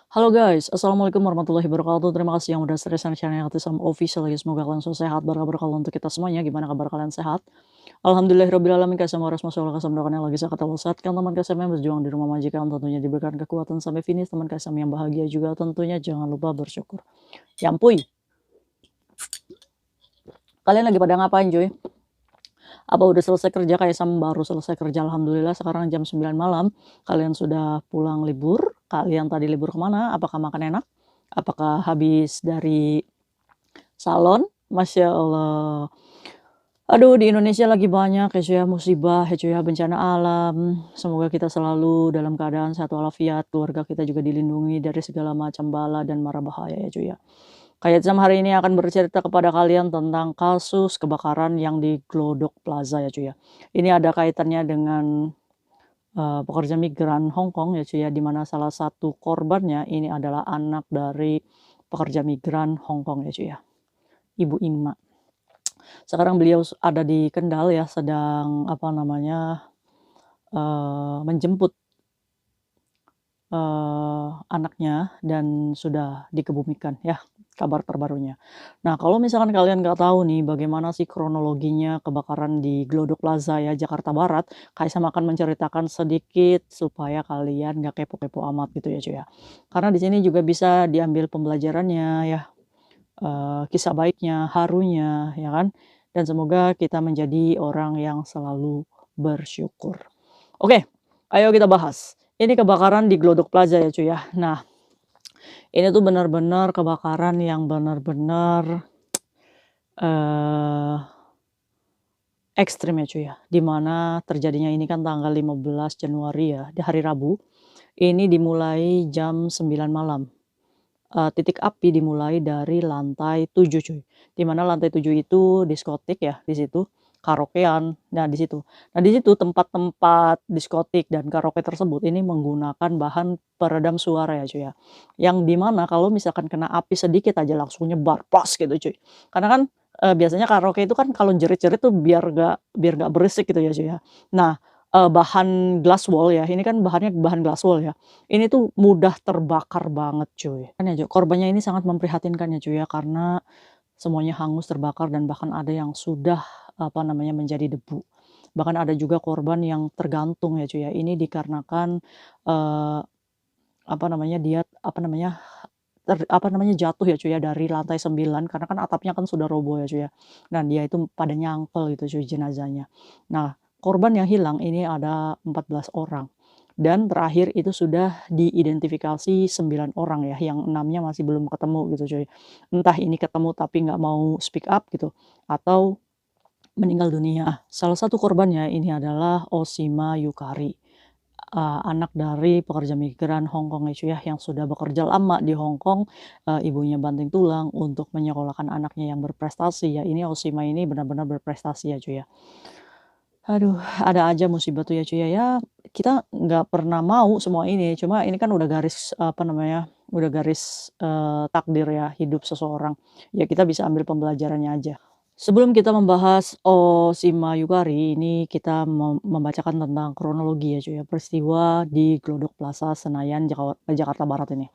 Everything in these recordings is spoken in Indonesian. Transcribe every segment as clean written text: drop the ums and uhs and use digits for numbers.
Halo guys, assalamualaikum warahmatullahi wabarakatuh. Terima kasih yang udah seriusan channel Sama Official ya. Semoga kalian selalu sehat, berkah untuk kita semuanya. Gimana kabar kalian sehat? Alhamdulillahirobbilalamin. Kasih warahmatullahi wabarakatuh. Kasih doakan yang lagi sehat walafiat. Kan teman kasih yang berjuang di rumah majikan tentunya diberikan kekuatan sampai finish. Teman kasih yang bahagia juga tentunya jangan lupa bersyukur. Ya ampun, kalian lagi pada ngapain cuy? Apa udah selesai kerja? Kayak Sam baru selesai kerja alhamdulillah sekarang jam 9 malam. Kalian sudah pulang libur? Kalian tadi libur kemana? Apakah makan enak? Apakah habis dari salon? Masya Allah. Aduh, di Indonesia lagi banyak ya cuy ya musibah ya cuy ya, bencana alam. Semoga kita selalu dalam keadaan sehat walafiat, keluarga kita juga dilindungi dari segala macam bala dan mara bahaya ya cuy ya. Kayak Sam hari ini akan bercerita kepada kalian tentang kasus kebakaran yang di Glodok Plaza ya cuy ya. Ini ada kaitannya dengan pekerja migran Hong Kong ya cuy ya, di mana salah satu korbannya ini adalah anak dari pekerja migran Hong Kong ya cuy ya, Ibu Ima. Sekarang beliau ada di Kendal ya, sedang apa namanya, menjemput, anaknya dan sudah dikebumikan ya, kabar terbarunya. Nah, kalau misalkan kalian nggak tahu nih bagaimana sih kronologinya kebakaran di Glodok Plaza ya, Jakarta Barat, Kaisang akan menceritakan sedikit supaya kalian nggak kepo-kepo amat gitu ya cuy ya. Karena di sini juga bisa diambil pembelajarannya ya, kisah baiknya, harunya ya kan, dan semoga kita menjadi orang yang selalu bersyukur. Oke, ayo kita bahas. Ini kebakaran di Glodok Plaza ya cuy ya. Nah, ini tuh benar-benar kebakaran yang benar-benar eh ekstrim ya cuy ya. Di mana terjadinya ini kan tanggal 15 Januari ya, di hari Rabu. Ini dimulai jam 9 malam. Titik api dimulai dari lantai 7 cuy. Di mana lantai 7 itu diskotik ya, di situ, karaokean, nah di situ. Nah di situ tempat-tempat diskotik dan karaoke tersebut ini menggunakan bahan peredam suara ya cuy ya. Yang di mana kalau misalkan kena api sedikit aja langsung nyebar, pras gitu cuy. Karena kan, biasanya karaoke itu kan kalau jerit-jerit tuh biar nggak berisik gitu ya cuy ya. Nah, bahan glass wall ya, ini kan bahannya bahan glass wall ya. Ini tuh mudah terbakar banget cuy. Kan ya korbannya ini sangat memprihatinkan ya cuy ya, karena semuanya hangus terbakar dan bahkan ada yang sudah, apa namanya, menjadi debu. Bahkan ada juga korban yang tergantung ya cuy ya, ini dikarenakan, apa namanya, dia, apa namanya, jatuh ya cuy ya dari lantai 9 karena kan atapnya kan sudah roboh ya cuy ya. Dan dia itu pada nyangkul gitu cuy jenazahnya. Nah, korban yang hilang ini ada 14 orang. Dan terakhir itu sudah diidentifikasi 9 orang ya, yang 6-nya masih belum ketemu gitu cuy. Entah ini ketemu tapi nggak mau speak up gitu, atau meninggal dunia. Salah satu korbannya ini adalah Osima Yukari, anak dari pekerja migran Hong Kong ya cuy ya, yang sudah bekerja lama di Hong Kong, ibunya banting tulang untuk menyekolahkan anaknya yang berprestasi ya. Ini Osima ini benar-benar berprestasi ya cuy ya. Aduh, ada aja musibah tuh ya cuy ya. Ya, kita nggak pernah mau semua ini, cuma ini kan udah garis, apa namanya, udah garis, takdir ya hidup seseorang. Ya kita bisa ambil pembelajarannya aja. Sebelum kita membahas Oshima Yukari, ini kita membacakan tentang kronologi ya cuy ya, peristiwa di Glodok Plaza Senayan, Jakarta Barat ini.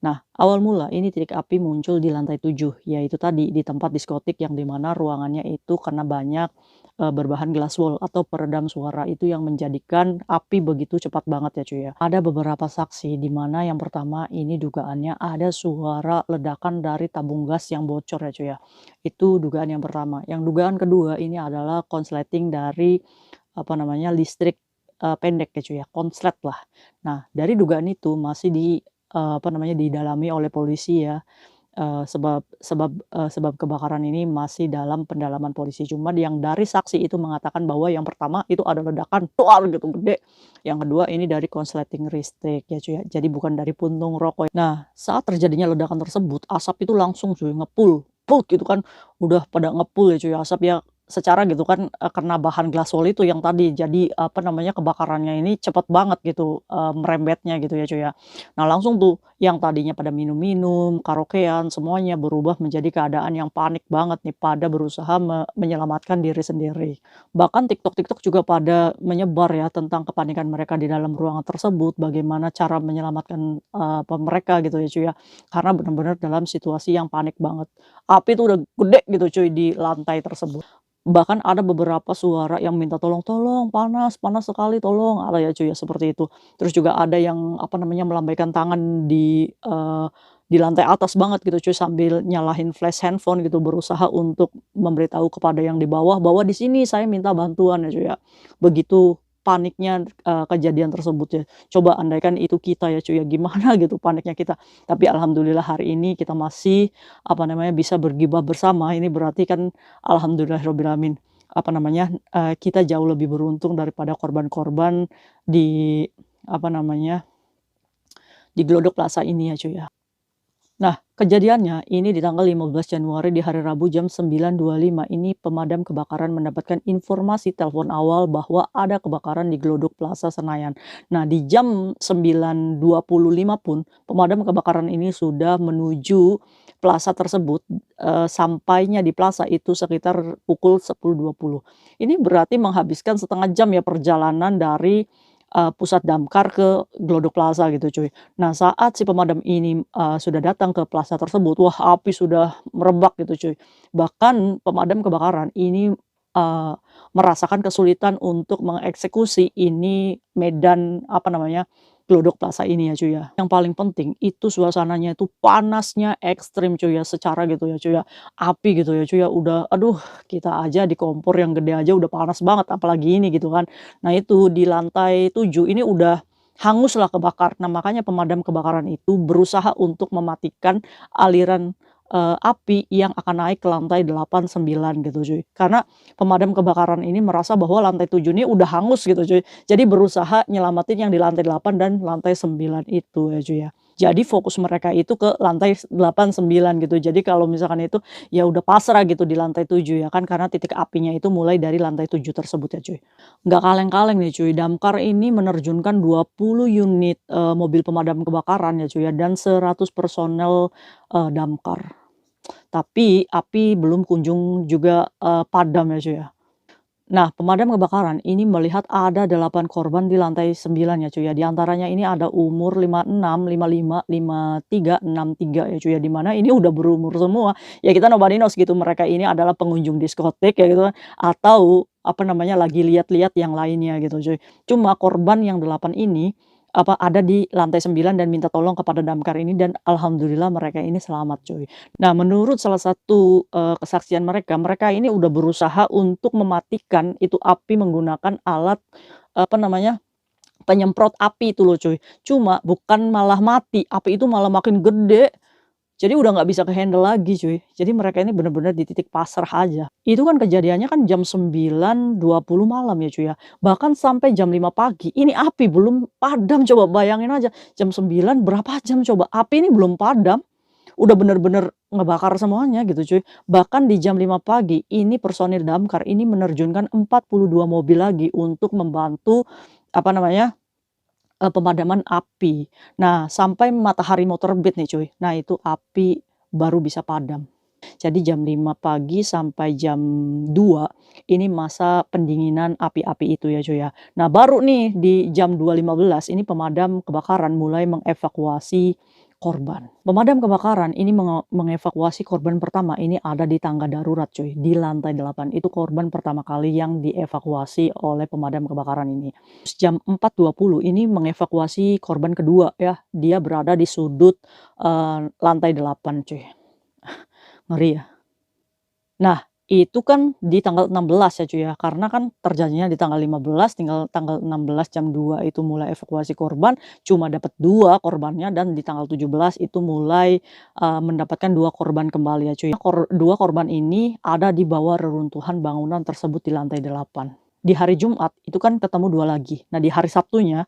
Nah, awal mula ini titik api muncul di lantai 7, yaitu tadi di tempat diskotik yang dimana ruangannya itu karena banyak berbahan glass wall atau peredam suara itu yang menjadikan api begitu cepat banget ya cuy ya. Ada beberapa saksi di mana yang pertama ini dugaannya ada suara ledakan dari tabung gas yang bocor ya cuy ya. Itu dugaan yang pertama. Yang dugaan kedua ini adalah konsleting dari apa namanya listrik pendek ya cuy ya, konslet lah. Nah, dari dugaan itu masih apa namanya, didalami oleh polisi ya, sebab sebab, sebab kebakaran ini masih dalam pendalaman polisi. Cuma yang dari saksi itu mengatakan bahwa yang pertama itu ada ledakan "duar" gitu gede, yang kedua ini dari konsleting listrik ya cuy ya, jadi bukan dari puntung rokok. Nah, saat terjadinya ledakan tersebut, asap itu langsung cuy ngepul, put gitu kan, udah pada ngepul ya cuy asap ya, secara gitu kan, kena bahan glasol itu yang tadi, jadi apa namanya, kebakarannya ini cepet banget gitu, merembetnya gitu ya, cuy, ya. Nah langsung tuh yang tadinya pada minum-minum, karaokean, semuanya berubah menjadi keadaan yang panik banget nih, pada berusaha menyelamatkan diri sendiri. Bahkan TikTok-TikTok juga pada menyebar ya tentang kepanikan mereka di dalam ruangan tersebut, bagaimana cara menyelamatkan, apa mereka gitu ya, cuy, ya. Karena benar-benar dalam situasi yang panik banget. Api itu udah gede gitu cuy di lantai tersebut. Bahkan ada beberapa suara yang minta tolong, "Tolong panas panas sekali tolong," ada ya cuy ya seperti itu. Terus juga ada yang apa namanya, melambaikan tangan di lantai atas banget gitu cuy sambil nyalahin flash handphone gitu berusaha untuk memberitahu kepada yang di bawah bahwa, "Di sini saya minta bantuan," ya cuy ya. Begitu paniknya, kejadian tersebut ya. Coba andaikan itu kita ya cuy ya, gimana gitu paniknya kita. Tapi alhamdulillah hari ini kita masih, apa namanya, bisa bergibah bersama, ini berarti kan alhamdulillahirobbilalamin, apa namanya, kita jauh lebih beruntung daripada korban-korban di, apa namanya, di Glodok Plaza ini ya, cuy, ya. Nah, kejadiannya ini di tanggal 15 Januari di hari Rabu jam 9.25 ini pemadam kebakaran mendapatkan informasi telepon awal bahwa ada kebakaran di Glodok Plaza Senayan. Nah, di jam 9.25 pun pemadam kebakaran ini sudah menuju plaza tersebut, sampainya di plaza itu sekitar pukul 10.20. Ini berarti menghabiskan setengah jam ya perjalanan dari, pusat damkar ke Glodok Plaza gitu, cuy. Nah, saat si pemadam ini, sudah datang ke plaza tersebut, wah api sudah merebak gitu cuy. Bahkan pemadam kebakaran ini, merasakan kesulitan untuk mengeksekusi ini medan, apa namanya, Glodok Plaza ini ya cuy ya. Yang paling penting itu suasananya itu panasnya ekstrim cuy ya, secara gitu ya cuy ya, api gitu ya cuy ya, udah aduh kita aja di kompor yang gede aja udah panas banget apalagi ini gitu kan. Nah itu di lantai 7 ini udah hanguslah kebakar. Nah, makanya pemadam kebakaran itu berusaha untuk mematikan aliran, api yang akan naik ke lantai 8, 9 gitu, cuy. Karena pemadam kebakaran ini merasa bahwa lantai 7 ini udah hangus gitu, cuy. Jadi berusaha nyelamatin yang di lantai 8 dan lantai 9 itu ya, cuy, ya. Jadi fokus mereka itu ke lantai 8, 9 gitu. Jadi kalau misalkan itu, ya udah pasrah gitu di lantai 7 ya kan, karena titik apinya itu mulai dari lantai 7 tersebut ya, cuy. Nggak kaleng-kaleng nih cuy, damkar ini menerjunkan 20 unit, mobil pemadam kebakaran ya cuy ya, dan 100 personel, damkar. Tapi api belum kunjung juga, padam ya cuy ya. Nah, pemadam kebakaran ini melihat ada 8 korban di lantai 9 ya cuy ya, di antaranya ini ada umur 56, 55, 53, 63 ya cuy ya, di mana ini udah berumur semua. Ya kita nobody knows gitu mereka ini adalah pengunjung diskotik ya gitu kan, atau apa namanya, lagi lihat-lihat yang lainnya gitu cuy. Cuma korban yang 8 ini, apa, ada di lantai 9 dan minta tolong kepada damkar ini dan alhamdulillah mereka ini selamat cuy. Nah, menurut salah satu, kesaksian mereka, mereka ini udah berusaha untuk mematikan itu api menggunakan alat, apa namanya, penyemprot api itu loh, cuy. Cuma bukan malah mati, api itu malah makin gede, jadi udah nggak bisa ke-handle lagi, cuy. Jadi mereka ini bener-bener di titik pasrah aja. Itu kan kejadiannya kan jam 9.20 malam ya, cuy, ya. Bahkan sampai jam 5 pagi, ini api belum padam, coba bayangin aja, jam 9 berapa jam coba, api ini belum padam. Udah bener-bener ngebakar semuanya gitu cuy. Bahkan di jam 5 pagi ini personil damkar ini menerjunkan 42 mobil lagi untuk membantu, apa namanya, pemadaman api. Nah, sampai matahari mau terbit nih cuy, nah itu api baru bisa padam. Jadi jam 5 pagi sampai jam 2 ini masa pendinginan api-api itu ya cuy ya. Nah baru nih di jam 2.15 ini pemadam kebakaran mulai mengevakuasi korban. Pemadam kebakaran ini mengevakuasi korban pertama ini ada di tangga darurat cuy, di lantai 8. Itu korban pertama kali yang dievakuasi oleh pemadam kebakaran ini. Terus jam 4.20 ini mengevakuasi korban kedua ya, dia berada di sudut, lantai 8 cuy. Ngeri ya. Nah, itu kan di tanggal 16 ya cuy ya, karena kan terjadinya di tanggal 15, tinggal tanggal 16 jam 2 itu mulai evakuasi korban, cuma dapat 2 korbannya dan di tanggal 17 itu mulai, mendapatkan 2 korban kembali ya cuy. 2 korban ini ada di bawah reruntuhan bangunan tersebut di lantai 8. di hari Jumat itu kan ketemu 2 lagi. Nah, di hari Sabtunya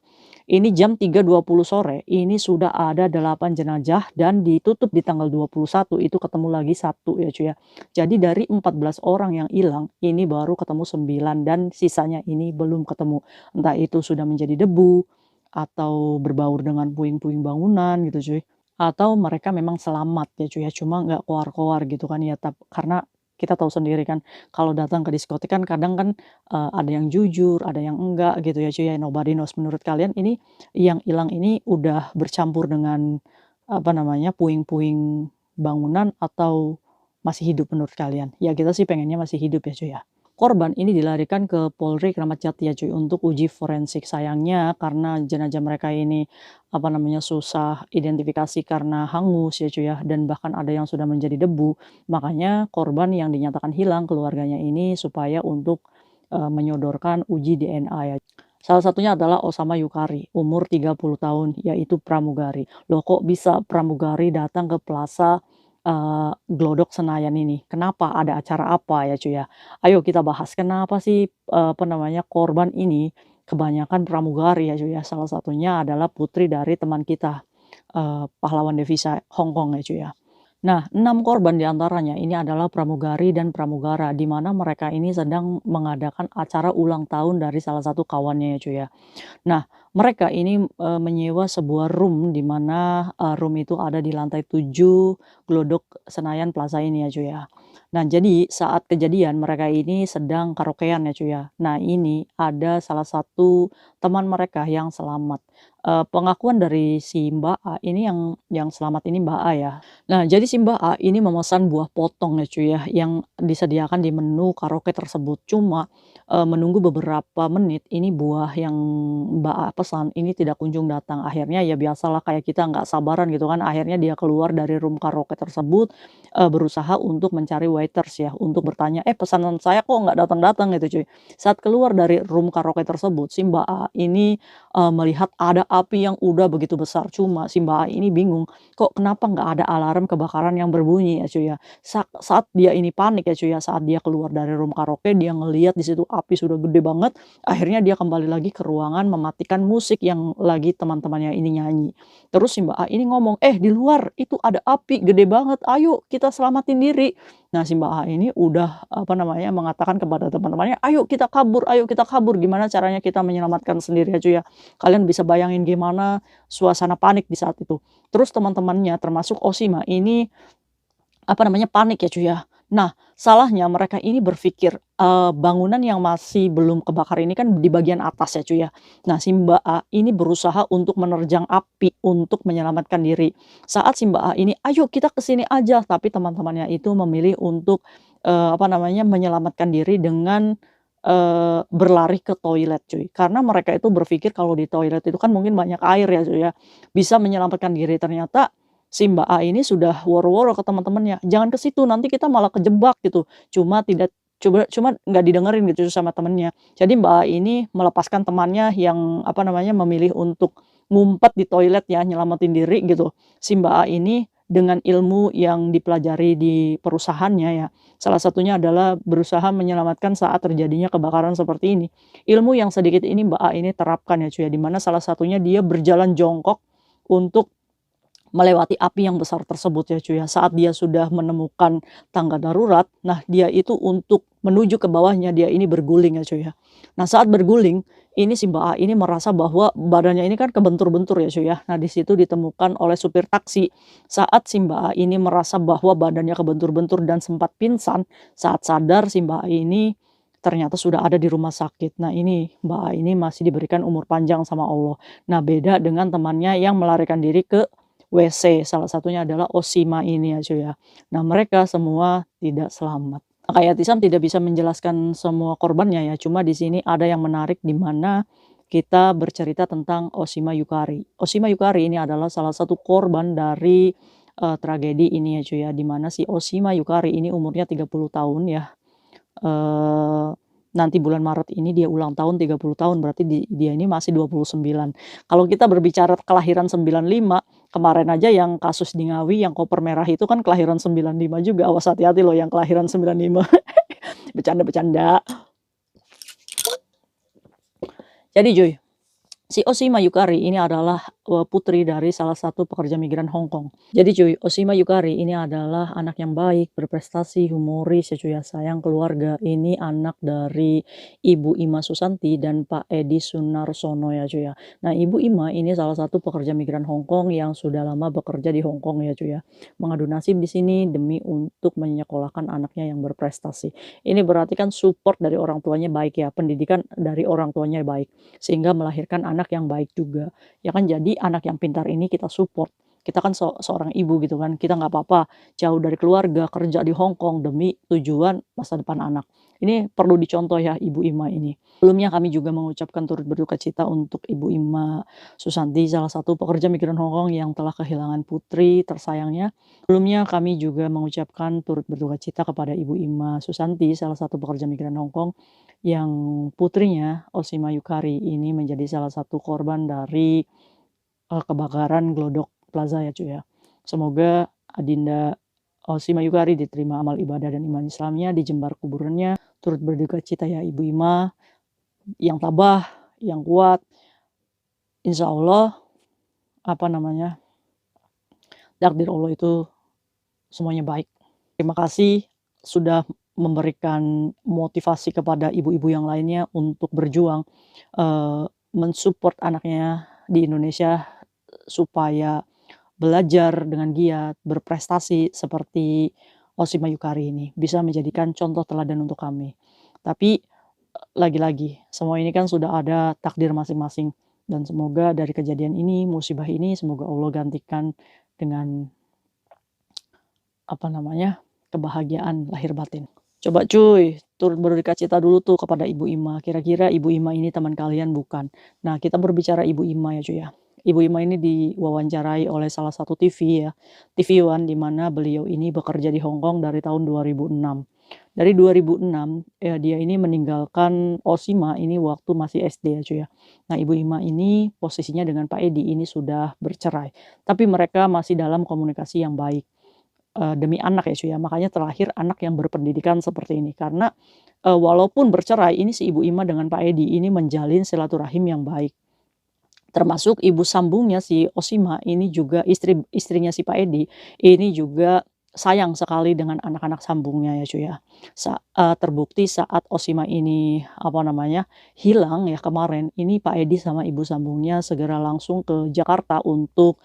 ini jam 3.20 sore ini sudah ada 8 jenazah dan ditutup di tanggal 21 itu ketemu lagi Sabtu ya cuy ya. Jadi dari 14 orang yang hilang ini baru ketemu 9 dan sisanya ini belum ketemu. Entah itu sudah menjadi debu atau berbaur dengan puing-puing bangunan gitu cuy. Atau mereka memang selamat ya cuy ya, cuma nggak koar-koar gitu kan ya, karena kita tahu sendiri kan kalau datang ke diskotik kan kadang kan, ada yang jujur, ada yang enggak gitu ya cuy ya, nobody knows. Menurut kalian ini yang hilang ini udah bercampur dengan, apa namanya, puing-puing bangunan atau masih hidup menurut kalian? Ya kita sih pengennya masih hidup ya cuy ya. Korban ini dilarikan ke Polri Kramat Jati ya cuy untuk uji forensik. Sayangnya karena jenazah mereka ini, apa namanya, susah identifikasi karena hangus ya cuy ya, dan bahkan ada yang sudah menjadi debu, makanya korban yang dinyatakan hilang keluarganya ini supaya untuk, menyodorkan uji DNA ya. Salah satunya adalah Osama Yukari, umur 30 tahun, yaitu pramugari. Loh kok bisa pramugari datang ke Plaza, Glodok Senayan ini? Kenapa? Ada acara apa ya cuy ya? Ayo kita bahas kenapa sih, apa namanya, korban ini kebanyakan pramugari ya cuy ya, salah satunya adalah putri dari teman kita, pahlawan devisa Hong Kong ya cuy ya. Nah, 6 korban diantaranya ini adalah pramugari dan pramugara, di mana mereka ini sedang mengadakan acara ulang tahun dari salah satu kawannya ya cuy ya. Nah, mereka ini, menyewa sebuah room di mana, room itu ada di lantai 7 Glodok Senayan Plaza ini ya cuy ya. Nah, jadi saat kejadian mereka ini sedang karaokean ya cuy ya. Nah, ini ada salah satu teman mereka yang selamat. Pengakuan dari si Mbak A ini yang selamat ini Mbak A ya. Nah, jadi si Mbak A ini memesan buah potong ya cuy ya, yang disediakan di menu karaoke tersebut. Cuma, menunggu beberapa menit ini buah yang Mbak A pesan ini tidak kunjung datang. Akhirnya ya biasalah kayak kita nggak sabaran gitu kan, akhirnya dia keluar dari room karaoke tersebut, berusaha untuk mencari waiters ya, untuk bertanya, "Eh, pesanan saya kok nggak datang-datang?" Gitu cuy. Saat keluar dari room karaoke tersebut, si Mbak A ini, melihat ada api yang udah begitu besar, cuma si Mbak A ini bingung, kok kenapa nggak ada alarm kebakaran yang berbunyi ya cuy ya. Saat dia ini panik ya cuy ya, saat dia keluar dari room karaoke, dia ngelihat di situ api sudah gede banget, akhirnya dia kembali lagi ke ruangan mematikan musik yang lagi teman-temannya ini nyanyi. Terus si Mbak A ini ngomong, "Eh, di luar itu ada api gede banget, ayo kita selamatin diri." Nah, si Mbak A ini udah, apa namanya, mengatakan kepada teman-temannya, ayo kita kabur, gimana caranya kita menyelamatkan sendiri ya cuy ya." Kalian bisa bayangin gimana suasana panik di saat itu. Terus teman-temannya termasuk Osima ini, apa namanya, panik ya cuy ya. Nah, salahnya mereka ini berpikir, bangunan yang masih belum kebakar ini kan di bagian atas ya cuy ya. Nah, si Mbak A ini berusaha untuk menerjang api untuk menyelamatkan diri. Saat si Mbak A ini, "Ayo kita ke sini aja," tapi teman-temannya itu memilih untuk, apa namanya, menyelamatkan diri dengan, berlari ke toilet cuy. Karena mereka itu berpikir kalau di toilet itu kan mungkin banyak air ya cuy ya, bisa menyelamatkan diri. Ternyata si Mbak A ini sudah woro-woro ke teman-temannya, "Jangan ke situ, nanti kita malah kejebak," gitu. Cuma nggak didengerin gitu sama temennya. Jadi Mbak A ini melepaskan temannya yang, apa namanya, memilih untuk ngumpet di toilet ya, nyelamatin diri gitu. Si Mbak A ini dengan ilmu yang dipelajari di perusahaannya ya, salah satunya adalah berusaha menyelamatkan saat terjadinya kebakaran seperti ini. Ilmu yang sedikit ini Mbak A ini terapkan ya cuy ya, di mana salah satunya dia berjalan jongkok untuk melewati api yang besar tersebut ya cuy ya. Saat dia sudah menemukan tangga darurat, nah dia itu untuk menuju ke bawahnya dia ini berguling ya cuy ya. Nah saat berguling, ini si Mbak A ini merasa bahwa badannya ini kan kebentur-bentur ya cuy ya. Nah di situ ditemukan oleh supir taksi. Saat si Mbak A ini merasa bahwa badannya kebentur-bentur dan sempat pingsan, saat sadar si Mbak A ini ternyata sudah ada di rumah sakit. Nah ini Mbak A ini masih diberikan umur panjang sama Allah. Nah beda dengan temannya yang melarikan diri ke WC, salah satunya adalah Osima ini ya cuy ya. Nah mereka semua tidak selamat. Kayak Tisam tidak bisa menjelaskan semua korbannya ya, cuma di sini ada yang menarik di mana kita bercerita tentang Osima Yukari. Osima Yukari ini adalah salah satu korban dari, tragedi ini ya cuy ya, di mana si Osima Yukari ini umurnya 30 tahun ya. Eee, Nanti bulan Maret ini dia ulang tahun 30 tahun, berarti dia ini masih 29. Kalau kita berbicara kelahiran 95, kemarin aja yang kasus di Ngawi yang koper merah itu kan kelahiran 95 juga, awas hati-hati loh yang kelahiran 95. Bercanda bercanda. Jadi Joy, si Oshima Yukari ini adalah, putri dari salah satu pekerja migran Hong Kong. Jadi cuy, Oshima Yukari ini adalah anak yang baik, berprestasi, humoris ya cuy ya, sayang keluarga. Ini anak dari Ibu Ima Susanti dan Pak Edi Sunarsono ya cuy ya. Nah Ibu Ima ini salah satu pekerja migran Hong Kong yang sudah lama bekerja di Hong Kong ya cuy ya. Mengadu nasib di sini demi untuk menyekolahkan anaknya yang berprestasi. Ini berarti kan support dari orang tuanya baik ya, pendidikan dari orang tuanya baik. Sehingga melahirkan anak yang baik juga, ya kan. Jadi anak yang pintar ini kita support, kita kan seorang ibu gitu kan, kita nggak apa-apa jauh dari keluarga, kerja di Hong Kong demi tujuan masa depan anak. Ini perlu dicontoh ya Ibu Ima ini. Sebelumnya kami juga mengucapkan turut berduka cita untuk Ibu Ima Susanti, salah satu pekerja migran Hong Kong yang telah kehilangan putri tersayangnya. Sebelumnya kami juga mengucapkan turut berduka cita kepada Ibu Ima Susanti, salah satu pekerja migran Hong Kong yang putrinya Oshima Yukari ini menjadi salah satu korban dari, kebakaran Glodok Plaza ya cuy ya. Semoga Adinda Oshima Yukari diterima amal ibadah dan iman Islamnya, dijembar kuburannya. Turut berduka cita ya Ibu Ima, yang tabah, yang kuat. Insya Allah, apa namanya, takdir Allah itu semuanya baik. Terima kasih sudah memberikan motivasi kepada ibu-ibu yang lainnya untuk berjuang, mensupport anaknya di Indonesia supaya belajar dengan giat, berprestasi seperti Oshima Yukari ini, bisa menjadikan contoh teladan untuk kami. Tapi, lagi-lagi, semua ini kan sudah ada takdir masing-masing dan semoga dari kejadian ini, musibah ini, semoga Allah gantikan dengan, apa namanya, kebahagiaan lahir batin. Coba cuy, turut berduka cita dulu tuh kepada Ibu Ima, kira-kira Ibu Ima ini teman kalian bukan? Nah kita berbicara Ibu Ima ya cuy ya. Ibu Ima ini diwawancarai oleh salah satu TV ya, TV One, di mana beliau ini bekerja di Hong Kong dari tahun 2006. Dari 2006, ya dia ini meninggalkan Oshima ini waktu masih SD ya cuy ya. Nah Ibu Ima ini posisinya dengan Pak Edi ini sudah bercerai, tapi mereka masih dalam komunikasi yang baik. Demi anak ya cuy ya, makanya terlahir anak yang berpendidikan seperti ini. Karena, walaupun bercerai, ini si Ibu Ima dengan Pak Edi ini menjalin silaturahim yang baik. Termasuk ibu sambungnya si Oshima ini juga istrinya si Pak Edi, ini juga sayang sekali dengan anak-anak sambungnya ya cuy ya. Terbukti saat Oshima ini, apa namanya, hilang ya kemarin, ini Pak Edi sama ibu sambungnya segera langsung ke Jakarta untuk,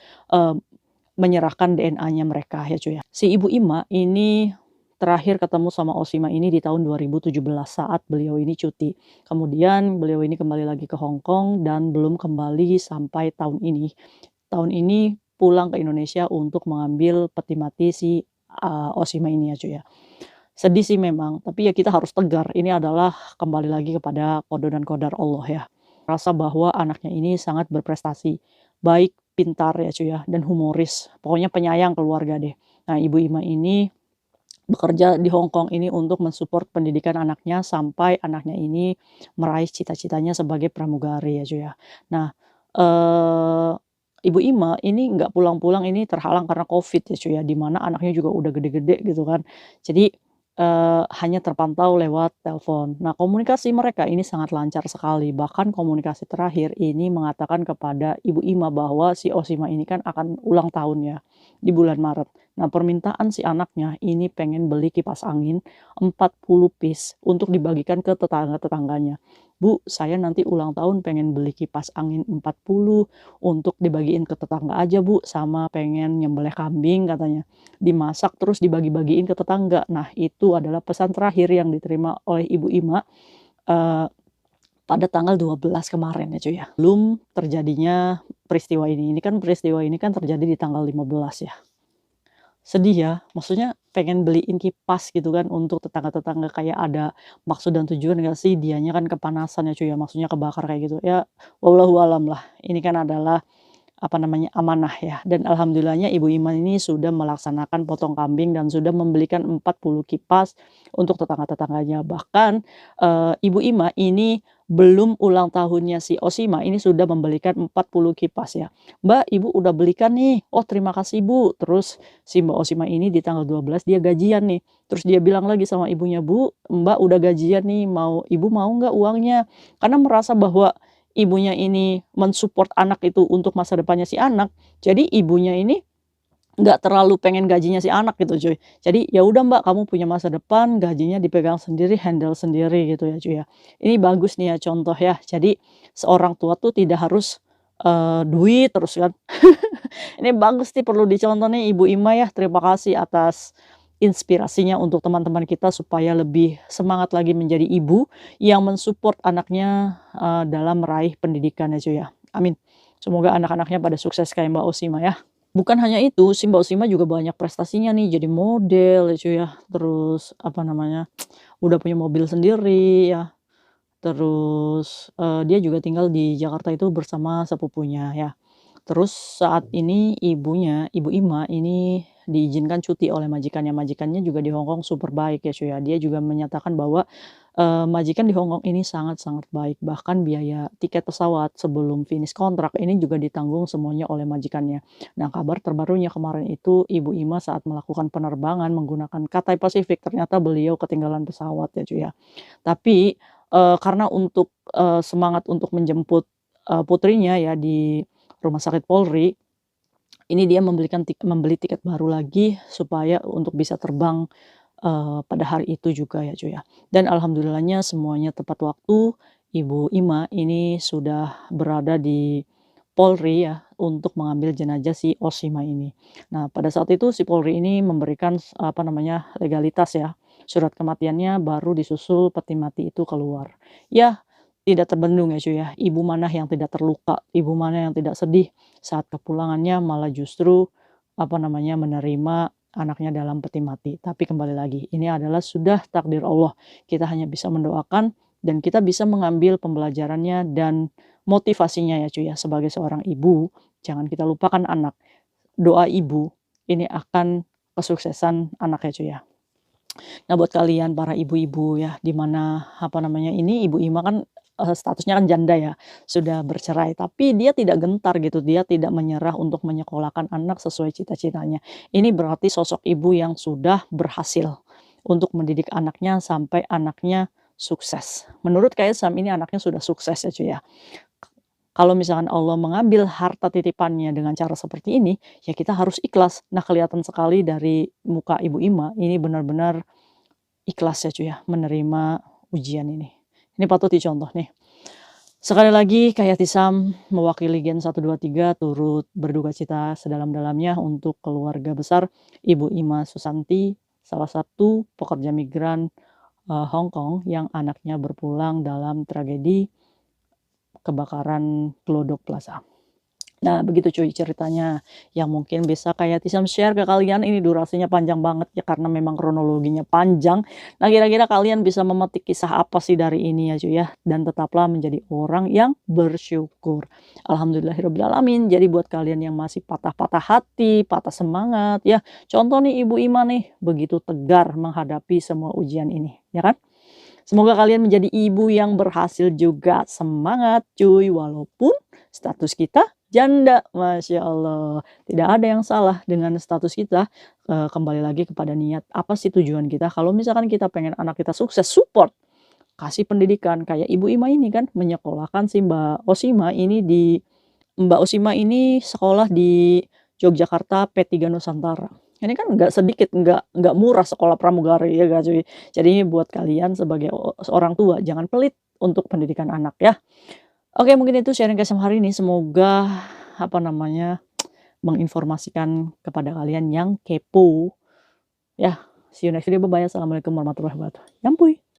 menyerahkan DNA-nya mereka ya cuy ya. Si Ibu Ima ini terakhir ketemu sama Oshima ini di tahun 2017 saat beliau ini cuti. Kemudian beliau ini kembali lagi ke Hong Kong dan belum kembali sampai tahun ini. Tahun ini pulang ke Indonesia untuk mengambil peti mati si, Oshima ini ya cuy ya. Sedih sih memang, tapi ya kita harus tegar, ini adalah kembali lagi kepada qada dan qadar Allah ya. Rasa bahwa anaknya ini sangat berprestasi, baik, pintar ya cuy ya, dan humoris, pokoknya penyayang keluarga deh. Nah Ibu Ima ini bekerja di Hong Kong ini untuk mensupport pendidikan anaknya sampai anaknya ini meraih cita-citanya sebagai pramugari ya cuy ya. Nah, Ibu Ima ini nggak pulang-pulang ini terhalang karena Covid ya cuy ya, di mana anaknya juga udah gede-gede gitu kan. Jadi, hanya terpantau lewat telepon. Nah komunikasi mereka ini sangat lancar sekali, bahkan komunikasi terakhir ini mengatakan kepada Ibu Ima bahwa si Oshima ini kan akan ulang tahun ya, di bulan Maret. Nah permintaan si anaknya ini pengen beli kipas angin 40 piece untuk dibagikan ke tetangga-tetangganya. "Bu, saya nanti ulang tahun pengen beli kipas angin 40 untuk dibagiin ke tetangga aja Bu, sama pengen nyembelih kambing," katanya. "Dimasak terus dibagi-bagiin ke tetangga." Nah itu adalah pesan terakhir yang diterima oleh Ibu Ima, eee, pada tanggal 12 kemarin ya cuy ya. Belum terjadinya peristiwa ini. Ini kan peristiwa ini kan terjadi di tanggal 15 ya. Sedih ya, maksudnya pengen beliin kipas gitu kan untuk tetangga-tetangga, kayak ada maksud dan tujuan nggak sih, dianya kan kepanasan ya cuy ya, maksudnya kebakar kayak gitu, ya wallahu alam lah. Ini kan adalah, apa namanya, amanah ya, dan alhamdulillahnya Ibu Iman ini sudah melaksanakan potong kambing dan sudah membelikan 40 kipas untuk tetangga-tetangganya. Bahkan, Ibu Ima ini belum ulang tahunnya si Oshima ini sudah membelikan 40 kipas ya. "Mbak, Ibu udah belikan nih." "Oh terima kasih Bu." Terus si Mbak Oshima ini di tanggal 12 dia gajian nih, terus dia bilang lagi sama ibunya, "Bu, Mbak udah gajian nih, Ibu mau nggak uangnya?" Karena merasa bahwa ibunya ini mensupport anak itu untuk masa depannya si anak, jadi ibunya ini nggak terlalu pengen gajinya si anak gitu cuy. Jadi, "Ya udah Mbak, kamu punya masa depan, gajinya dipegang sendiri, handle sendiri," gitu ya cuy ya. Ini bagus nih ya contoh ya. Jadi, seorang tua tuh tidak harus, duit terus kan. Ini bagus nih, perlu dicontoh nih Ibu Ima ya. Terima kasih atas inspirasinya untuk teman-teman kita supaya lebih semangat lagi menjadi ibu yang mensupport anaknya, dalam meraih pendidikan ya cuy ya. Amin. Semoga anak-anaknya pada sukses kayak Mbak Osima ya. Bukan hanya itu, si Mbak Osima juga banyak prestasinya nih, jadi model ya cuy ya, terus apa namanya, udah punya mobil sendiri ya, terus, dia juga tinggal di Jakarta itu bersama sepupunya ya. Terus saat ini ibunya, Ibu Ima ini diizinkan cuti oleh majikannya, majikannya juga di Hong Kong super baik ya cuy ya. Dia juga menyatakan bahwa, majikan di Hong Kong ini sangat-sangat baik, bahkan biaya tiket pesawat sebelum finish kontrak ini juga ditanggung semuanya oleh majikannya. Nah, kabar terbarunya kemarin itu Ibu Ima saat melakukan penerbangan menggunakan Cathay Pacific, ternyata beliau ketinggalan pesawat ya cuy ya. Tapi, karena untuk, semangat untuk menjemput, putrinya ya di Rumah Sakit Polri, ini dia membeli tiket baru lagi supaya untuk bisa terbang, pada hari itu juga ya, cuy, ya. Dan alhamdulillahnya semuanya tepat waktu, Ibu Ima ini sudah berada di Polri ya, untuk mengambil jenazah si Osima ini. Nah, pada saat itu si Polri ini memberikan apa namanya, legalitas ya, surat kematiannya baru disusul peti mati itu keluar. Ya, tidak terbendung ya, cuy, ya, ibu mana yang tidak terluka, ibu mana yang tidak sedih saat kepulangannya malah justru, apa namanya, menerima anaknya dalam peti mati. Tapi kembali lagi, ini adalah sudah takdir Allah. Kita hanya bisa mendoakan dan kita bisa mengambil pembelajarannya dan motivasinya ya cuy ya, sebagai seorang ibu, jangan kita lupakan anak. Doa ibu, ini akan kesuksesan anak ya cuy ya. Nah, buat kalian para ibu-ibu ya, di mana, apa namanya, ini Ibu Ima kan, statusnya kan janda ya, sudah bercerai, tapi dia tidak gentar gitu, dia tidak menyerah untuk menyekolahkan anak sesuai cita-citanya. Ini berarti sosok ibu yang sudah berhasil untuk mendidik anaknya sampai anaknya sukses. Menurut KSM ini anaknya sudah sukses ya cuy ya. Kalau misalkan Allah mengambil harta titipannya dengan cara seperti ini, ya kita harus ikhlas. Nah, kelihatan sekali dari muka Ibu Ima, ini benar-benar ikhlas ya cuy ya, menerima ujian ini. Ini patut dicontoh nih. Sekali lagi Khayatisam mewakili Gen 123 turut berduka cita sedalam-dalamnya untuk keluarga besar Ibu Ima Susanti, salah satu pekerja migran, Hong Kong yang anaknya berpulang dalam tragedi kebakaran Glodok Plaza. Nah, begitu cuy ceritanya, yang mungkin bisa kayak Tisam share ke kalian, ini durasinya panjang banget ya karena memang kronologinya panjang. Nah, kira-kira kalian bisa memetik kisah apa sih dari ini ya cuy ya, dan tetaplah menjadi orang yang bersyukur. Alhamdulillahirobbilalamin. Jadi buat kalian yang masih patah-patah hati, patah semangat ya, contoh nih Ibu Ima nih, begitu tegar menghadapi semua ujian ini, ya kan? Semoga kalian menjadi ibu yang berhasil juga. Semangat cuy, walaupun status kita janda, Masya Allah. Tidak ada yang salah dengan status kita, kembali lagi kepada niat, apa sih tujuan kita. Kalau misalkan kita pengen anak kita sukses, support, kasih pendidikan. Kayak Ibu Ima ini kan, menyekolahkan si Mbak Osima ini Mbak Osima ini sekolah di Yogyakarta P3 Nusantara. Ini kan nggak sedikit, nggak murah sekolah pramugari ya nggak cuy. Jadi buat kalian sebagai seorang tua, jangan pelit untuk pendidikan anak ya. Oke, mungkin itu sharing Kesem hari ini. Semoga, apa namanya, menginformasikan kepada kalian yang kepo. Ya, see you next video. Bye-bye. Assalamualaikum warahmatullahi wabarakatuh. Yampuy.